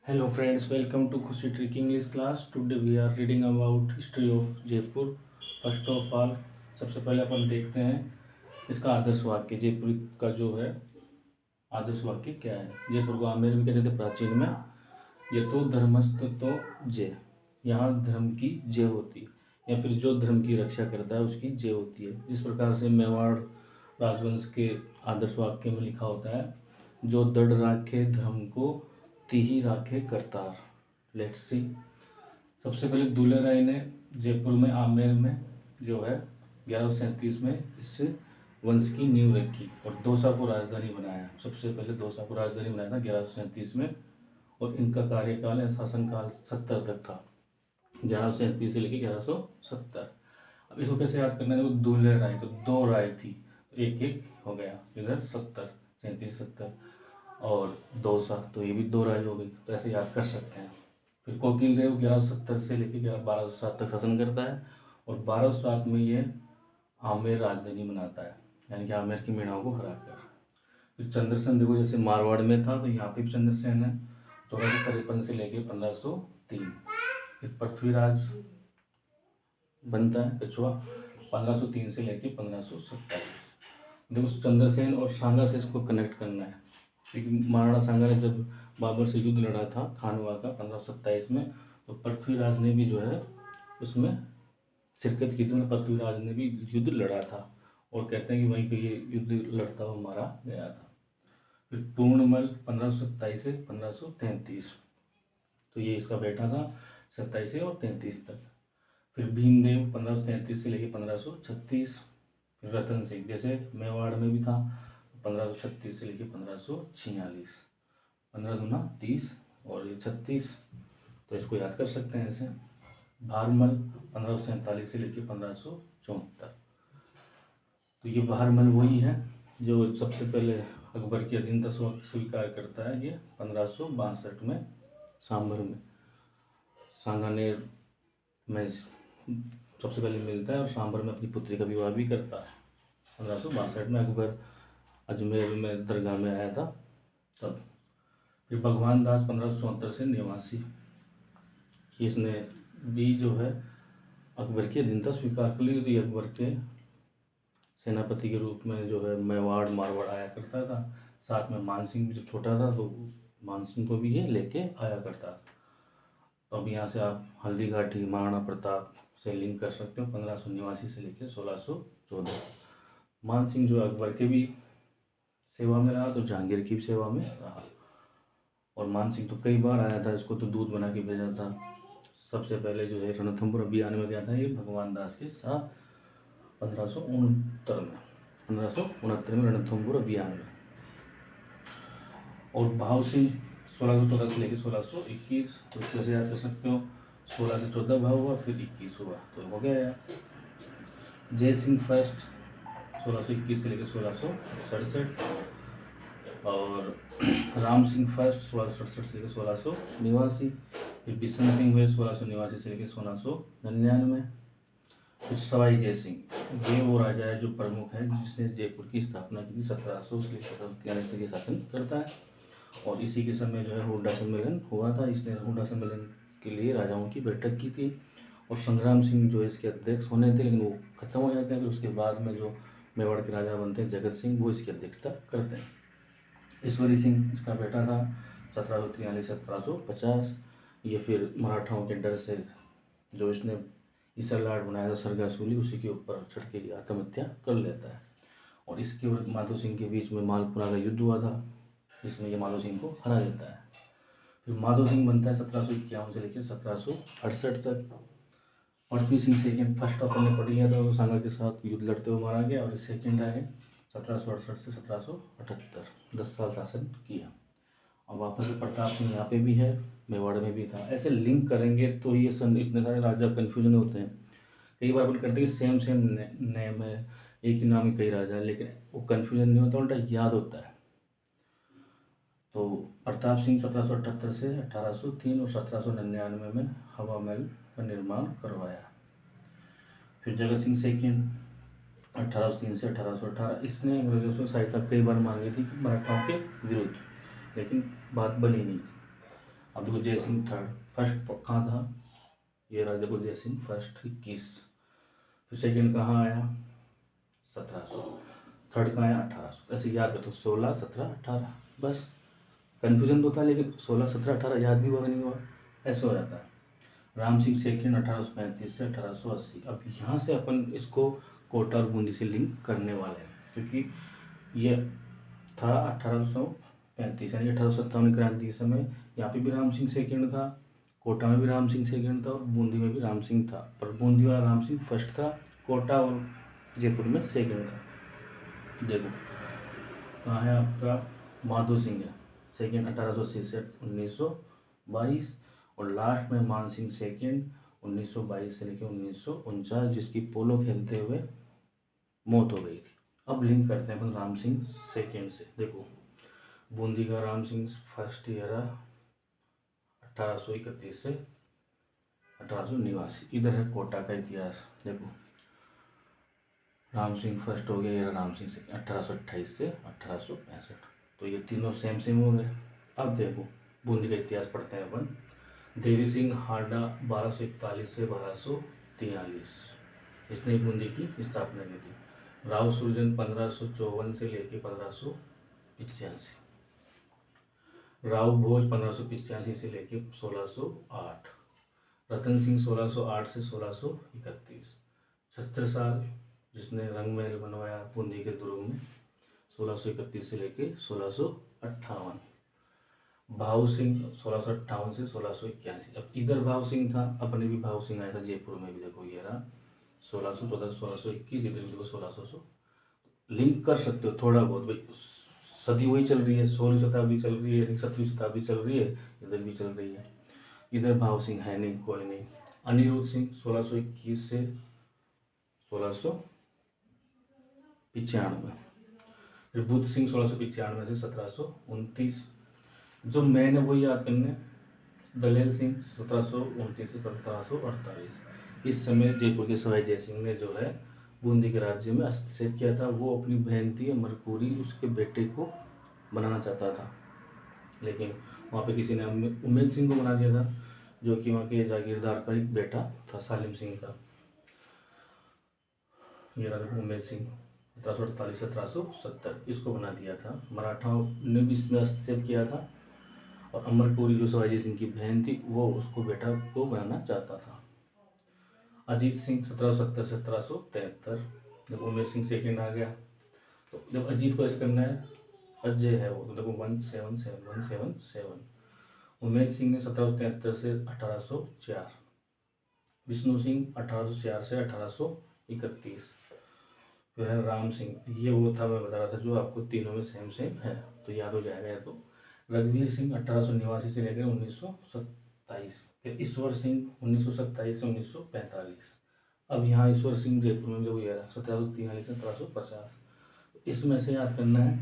Hello friends, welcome to Khushi Trick English class. Today we are reading about history of Jaipur. First of all, सबसे पहले अपन देखते हैं इसका आदर्श वाक्य। जयपुर का जो है आदर्श वाक्य क्या है। जयपुर को आमेर भी कहते थे प्राचीन में। ये तो धर्मस्थ तो जय, यहाँ धर्म की जय होती है, या फिर जो धर्म की रक्षा करता है उसकी जय होती है। जिस प्रकार से मेवाड़ राजवंश के आदर्श वाक्य में लिखा होता है, जो दृढ़ राखे धर्म को तिहि राखे करतार। Let's see. सबसे पहले दुल्हे राय ने जयपुर में आमेर में जो है 1137 में इस वंश की नींव रखी और दौसा को राजधानी बनाया। सबसे पहले दौसा को राजधानी बनाया था 1137 में, और इनका कार्यकाल या शासनकाल 70 तक था, 1137 से लेकर 1170। अब इसको कैसे याद करना है? देखो, दुल्हे राय तो दो राय थी, एक एक हो गया, इधर 70, 37 70, और दौसा तो ये भी दो राय हो गई, तो ऐसे याद कर सकते हैं। फिर कोकिल देव 1170 से लेकर 1207 तक शासन करता है, और 1207 में ये आमेर राजधानी बनाता है, यानी कि आमेर की मीणाओं को हराकर। फिर चंद्रसेन देखो, जैसे मारवाड़ में था तो यहाँ पे भी चंद्रसेन है, 1453 से लेके 1503। फिर पृथ्वीराज बनता है कछुआ 1503 से लेके 1527। देखो, चंद्रसेन और सांगा से इसको कनेक्ट करना है, लेकिन महाराणा सांगा ने जब बाबर से युद्ध लड़ा था खानवा का 1527 में, तो पृथ्वीराज ने भी जो है उसमें शिरकत की थी। मतलब पृथ्वीराज ने भी युद्ध लड़ा था, और कहते हैं कि वहीं पे ये युद्ध लड़ता हुआ मारा गया था। फिर पूर्णमल 1527 से 1533, तो ये इसका बेटा था 27 से और 33 तक। फिर भीमदेव 1533 से लेकर 1536। फिर रतन सिंह जैसे मेवाड़ में भी था, 1536 से लेकर 1546। 15 दूना 30 और ये 36, तो इसको याद कर सकते हैं ऐसे। भारमल 1547 से लेकर 1574। तो ये भारमल वही है जो सबसे पहले अकबर की अधीनता स्वीकार करता है। ये 1562 में सांभर में सांगानेर में सबसे पहले मिलता है, और सांभर में अपनी पुत्री का विवाह भी करता है। 1562 में अकबर अजमेर में दरगाह में आया था तब। फिर भगवान दास 1574 से निवासी, इसने भी जो है अकबर की अधीनता स्वीकार कर ली। तो ये अकबर के सेनापति के रूप में जो है मेवाड़ मारवाड़ आया करता था। साथ में मानसिंह भी जब छोटा था तो मानसिंह को भी ये लेके आया करता था। तो अब यहाँ से आप हल्दी घाटी महाराणा प्रताप से लिंक कर सकते हो, 1589 से लेकर 1614। मानसिंह जो अकबर के भी सेवा में रहा, तो जहांगीर की भी सेवा में रहा। और मानसिंह तो कई बार आया था, इसको तो दूध बना के भेजा था। सबसे पहले जो है रणथंभौर अभियान में गया था ये भगवान दास के साथ 1569 में रणथंभौर अभियान में। और भाव सिंह 1614 से लेकर 1621, तो इस तरह से याद कर सकते हो। 16 से 14 भाव हुआ, फिर 21 हुआ, तो हो गया यार। जय सिंह फर्स्ट 1621 से लेकर 1667, और राम सिंह फर्स्ट 1667 से लेकर 1689। फिर बिशन सिंह हुए 1689 से लेकर 1699। फिर सवाई जय सिंह, ये वो राजा है जो प्रमुख है जिसने जयपुर की स्थापना की थी। 1700 से लेकर 1743 तक ये शासन करता है, और इसी के समय जो है हुड्डा सम्मेलन हुआ था। इसने हुड्डा सम्मेलन के लिए राजाओं की बैठक की थी, और संग्राम सिंह जो इसके अध्यक्ष होने थे, लेकिन वो खत्म हो जाते हैं। फिर उसके बाद में जो मेवाड़ के राजा बनते हैं जगत सिंह, वो इसकी अध्यक्षता करते हैं। ईश्वरी सिंह इसका बेटा था 1743 से 1750। ये फिर मराठाओं के डर से जो इसने ईसर लाड बनाया था सरगासूली, उसी के ऊपर चढ़ के आत्महत्या कर लेता है। और इसके और माधो सिंह के बीच में मालपुरा का युद्ध हुआ था, जिसमें ये माधो सिंह को हरा देता है। फिर माधो सिंह बनता है 1751 से लेकर 1768 तक। पृथ्वी सिंह सेकेंड, फर्स्ट अपन ने पढ़ लिया था, वो सांगा के साथ युद्ध लड़ते हुए मारा गया, और सेकेंड आए 1768 से 1778, 10 साल शासन किया। और वापस से प्रताप सिंह यहाँ पे भी है, मेवाड़ में भी था। ऐसे लिंक करेंगे तो ये सन इतने सारे राजा कन्फ्यूजन होते हैं। कई बार अपन करते हैं कि सेम नेम है, एक ही नाम में कई राजा है, लेकिन वो कन्फ्यूजन नहीं होता, उल्टा याद होता है। तो प्रताप सिंह 1778 से 1803 और 1799 में हवा महल का निर्माण करवाया। फिर जगत सिंह सेकेंड 1803 से 1818, इसने अंग्रेजों से सहायता कई बार मांगी थी मराठाओं के विरुद्ध, लेकिन बात बनी नहीं थी। अब देखो जयसिंह थर्ड, फर्स्ट कहाँ था, ये रहा देखो जयसिंह फर्स्ट 21, फिर सेकंड कहाँ आया 1700, थर्ड कहाँ आया 1800। ऐसे याद कर तो 16 17 18, बस कन्फ्यूजन तो था लेकिन 16 17 18 याद भी हुआ कि नहीं हुआ, ऐसे हो जाता है। राम सिंह सेकंड 1835 से 1880। अब यहाँ से अपन इसको कोटा और बूंदी से लिंक करने वाले हैं, क्योंकि ये था 1835 यानी 1857 क्रांति के समय यहाँ पे भी राम सिंह सेकंड था, कोटा में भी राम सिंह सेकंड था और बूंदी में भी राम सिंह था, पर बूंदी वाला राम सिंह फर्स्ट था, कोटा और जयपुर में सेकंड था। देखो कहाँ है आपका माधो सिंह है सेकंड 1880 से 1922, और लास्ट में मान सिंह सेकंड 1922 से लेकर 1949, जिसकी पोलो खेलते हुए मौत हो गई थी। अब लिंक करते हैं अपन राम सिंह सेकंड से। देखो बूंदी का राम सिंह फर्स्ट ईयर 1831 से 1889। इधर है कोटा का इतिहास। देखो राम सिंह फर्स्ट हो गया, ये राम सिंह सेकंड 1828 से 1865, तो ये तीनों सेम सेम हो गए। अब देखो बूंदी का इतिहास पढ़ते हैं अपन। देवी सिंह हारडा 1241 से 1243, इसने बूंदी की स्थापना की थी। राव सुरजन 1554 से लेकर 1585, राव भोज 1585 से लेकर 1608, रतन सिंह 1608 से 1631, छत्रसाल जिसने रंग महल बनवाया बूंदी के दुर्ग में 1631 से लेकर 1658, भाव सिंह 1658 से 1681। अब इधर भाव सिंह था, अपने भी भाव सिंह आया था जयपुर में भी। देखो ये रहा 1614 1621, इधर भी देखो 1600। लिंक कर सकते हो थोड़ा बहुत भाई, सदी वही चल रही है, 16वीं शताब्दी चल रही है, 17वीं शताब्दी चल रही है, इधर भी चल रही है। इधर भाव सिंह है नहीं, कोई नहीं। अनिरुद्ध सिंह 1621 से 1695, फिर बुद्ध सिंह 1695 से 1729। जो मैंने वो याद करने, दलेल सिंह 1729 से 1748। इस समय जयपुर के सवाई जय सिंह ने जो है बूंदी के राज्य में हस्तक्षेप किया था। वो अपनी बहन थी अमरपुरी, उसके बेटे को बनाना चाहता था, लेकिन वहाँ पे किसी ने उमेद सिंह को बना दिया था, जो कि वहाँ के जागीरदार का एक बेटा था सालिम सिंह का। ये रहा उमेद सिंह 1748 1770, इसको बना दिया था। मराठाओं ने भी इसमें हस्तक्षेप किया था, और अमरपुरी जो सवाई सिंह की बहन थी वो उसको बेटा को बनाना चाहता था। अजीत सिंह 1770 से 1773, जब उमेश सिंह सेकंड आ गया, तो जब अजीत को ऐसे करना है, अजय है वो, तो देखो 177 उमेश सिंह ने 1773 से 1804, विष्णु सिंह 1804 से 1831, फिर है राम सिंह, ये वो था मैं बता रहा था जो आपको तीनों में सेम सेम है, तो याद हो जाएगा। या तो रघुवीर सिंह 1889 से लेकर 1927, फिर ईश्वर सिंह 1927 से 1945। अब यहाँ ईश्वर सिंह जयपुर में जो हुआ 1743 से 1750। इसमें से याद करना है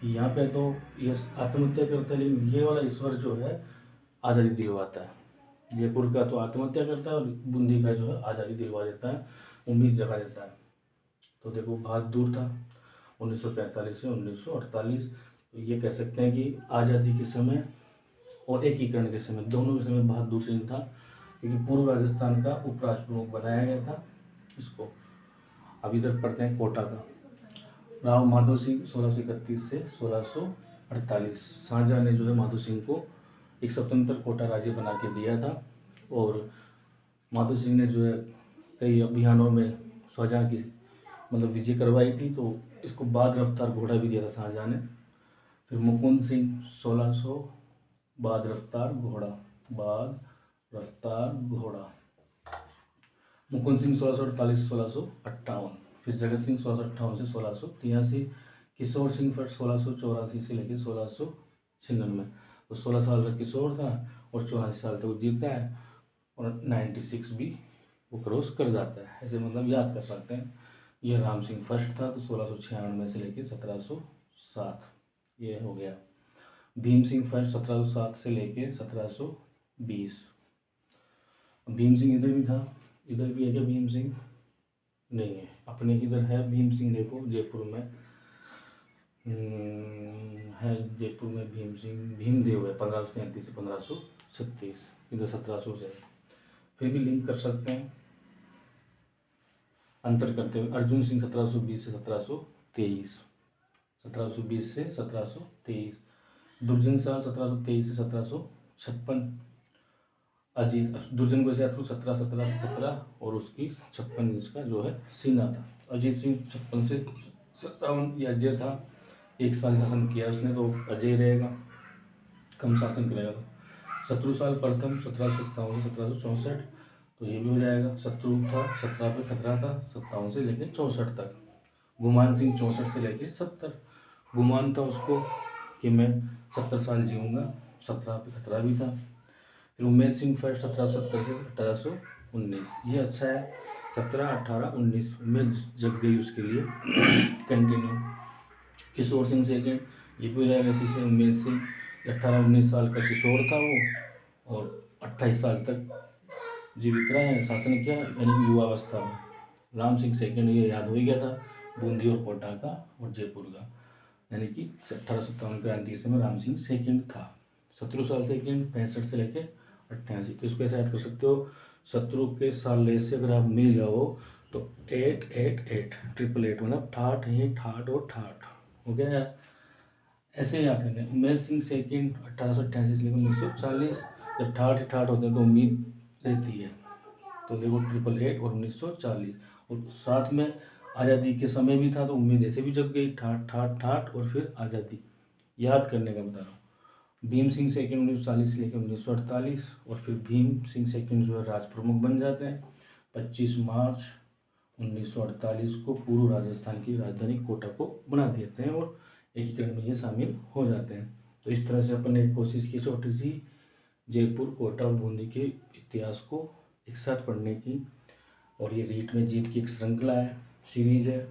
कि यहाँ पे तो ये आत्महत्या करता है, लेकिन ये वाला ईश्वर जो है आज़ादी दिलवाता है। जयपुर का तो आत्महत्या करता है और बूंदी का जो है आज़ादी दिलवा देता है, उम्मीद जगा देता है। तो देखो बहादुर था 1945 से 1948। तो ये कह सकते हैं कि आज़ादी के समय और एकीकरण के समय, दोनों के समय बहादुर सिंह था, क्योंकि पूर्व राजस्थान का उपराष्ट्र प्रमुख बनाया गया था इसको। अब इधर पढ़ते हैं कोटा का। राव माधो सिंह 1631 से 1648, शाहजहाँ ने जो है माधो सिंह को एक स्वतंत्र कोटा राज्य बना के दिया था, और माधो सिंह ने जो है कई अभियानों में शाहजहाँ की मतलब विजय करवाई थी, तो इसको बाद रफ्तार घोड़ा भी दिया था शाहजहाँ ने। फिर मुकुंद सिंह 1600, बाद रफ्तार घोड़ा, बाद रफ्तार घोड़ा। मुकुंद सिंह 1648 से 1658, फिर जगत सिंह 1658 से 1683, किशोर सिंह फिर 1684 से लेकर 1696। तो 16 साल का किशोर था और 84 साल तक वो जीता है, और 96 भी वो क्रॉस कर जाता है। ऐसे मतलब याद कर सकते हैं। ये राम सिंह फर्स्ट था, तो 1696 से लेकर 1707 ये हो गया। भीम सिंह फर्स्ट 1707 से लेकर 1720। भीम सिंह इधर भी था, इधर भी है क्या भीम सिंह? नहीं है, अपने इधर है भीम सिंह, देखो जयपुर में है जयपुर में भीमदेव है 1533 से 1536, इधर 1700 से है। फिर भी लिंक कर सकते हैं अंतर करते हुए। अर्जुन सिंह 1720 से 1723, 1720 से 1723। दुर्जन साल 1723 से 1756। अजीत दुर्जन को याद करो 1717 और उसकी 56 इंच का जो है सीना था। अजीत सिंह 56 से 57 ये अजय था, 1 साल शासन किया उसने तो अजय रहेगा, कम शासन करेगा। शत्रु साल प्रथम 1757 से 1764, तो ये भी हो जाएगा। शत्रु था 17 पे खतरा था 57 से लेकर 64 तक। गुमान सिंह 64 से लेकर 70। गुमान था उसको कि मैं 70 साल जीऊँगा, 17 पे खतरा भी था। फिर उमेद सिंह फर्स्ट 1770 से 1819, ये अच्छा है। 17, 18, 19 उमेद जग गई उसके लिए कंटिन्यू। किशोर सिंह सेकेंड, ये भी हो जाएगा इसी से। उमेद सिंह 18-19 साल का किशोर था वो, और 28 साल तक जीवित रहा है, शासन किया, यानी युवावस्था में। राम सिंह सेकेंड, ये याद हो ही गया था, बूंदी और कोटा का और जयपुर का, यानी कि 1857 क्रांति के समय राम सिंह सेकेंड था। शत्रु साल सेकेंड 65 से लेकर 88, तो इसको ऐसे याद कर सकते हो। शत्रु के साल से अगर आप मिल जाओ तो 888 888 मतलब ठाठ ही ठाठ और ठाठ हो गया यार, ऐसे याद करना है। उमेद सिंह सेकेंड 1888 से लेकर 1940, जब ठाठ ही ठाठ होते हैं तो उम्मीद रहती है, तो देखो 888 और 1940, और साथ में आज़ादी के समय भी था तो उम्मीद ऐसे भी जग गई, ठाठ ठाठ ठाठ और फिर आज़ादी, याद करने का बता रहा हूँ। भीम सिंह सेकेंड 1940 से लेकर 1948, और फिर भीम सिंह सेकेंड जो है राज प्रमुख बन जाते हैं। 25 मार्च 1948 को पूर्व राजस्थान की राजधानी कोटा को बना देते हैं और एकीकरण में ये शामिल हो जाते हैं। तो इस तरह से अपन ने कोशिश की छोटी सी जयपुर, कोटा और बूंदी के इतिहास को एक साथ पढ़ने की, और ये रीट में जीत की एक श्रृंखला है, सीरीज है,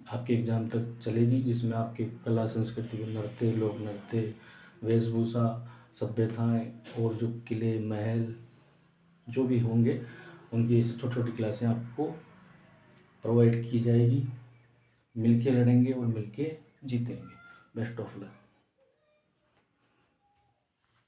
आपके एग्जाम तक चलेगी, जिसमें आपके कला संस्कृति के नृत्य, लोक नृत्य, वेशभूषा, सभ्यताएं और जो किले महल जो भी होंगे उनकी ऐसी छोटी छोटी क्लासें आपको प्रोवाइड की जाएगी। मिलके लड़ेंगे और मिलके जीतेंगे। Best of luck.